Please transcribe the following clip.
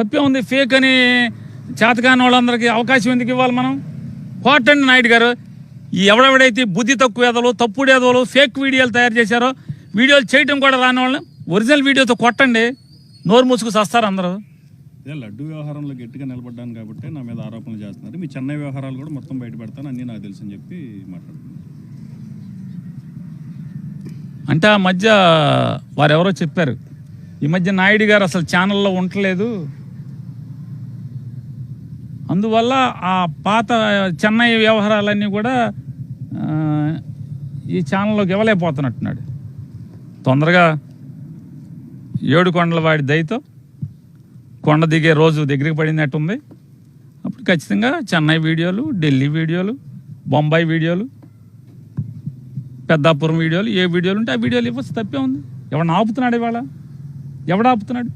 తప్పే ఉంది. ఫేక్ అని చేతకాని వాళ్ళందరికీ అవకాశం ఎందుకు ఇవ్వాలి మనం? కోటండి నాయుడు గారు, ఈ ఎవడెవడైతే బుద్ధి తక్కువ ఎదలు, తప్పుడు ఎదలు, ఫేక్ వీడియోలు తయారు చేశారో, వీడియోలు చేయటం కూడా రాని వాళ్ళని ఒరిజినల్ వీడియోతో కొట్టండి, నోరు మూసుకు వస్తారు అందరూ. లడ్డు వ్యవహారంలో గట్టిగా నిలబడ్డాను కాబట్టి నా మీద ఆరోపణలు చేస్తున్నారు. మీ చెన్నై వ్యవహారాలు కూడా మొత్తం బయట పెడతాను, అన్నీ నాకు తెలుసు అని చెప్పి మాట్లాడుతున్నారు. అంటే ఆ మధ్య వారెవరో చెప్పారు, ఈ మధ్య నాయుడు గారు అసలు ఛానల్లో ఉండలేదు, అందువల్ల ఆ పాత చెన్నై వ్యవహారాలన్నీ కూడా ఈ ఛానల్లోకి ఇవ్వలేకపోతున్నట్టున్నాడు. తొందరగా ఏడుకొండల వాడి దయతో కొండ దిగే రోజు దగ్గరికి పడినట్టుంది. అప్పుడు ఖచ్చితంగా చెన్నై వీడియోలు, ఢిల్లీ వీడియోలు, బొంబాయి వీడియోలు, పెద్దాపురం వీడియోలు, ఏ వీడియోలు ఉంటే ఆ వీడియోలు ఇవ్వచ్చు. తప్పే ఉంది. ఎవడు ఆపుతున్నాడు? ఇవాళ ఎవడు ఆపుతున్నాడు?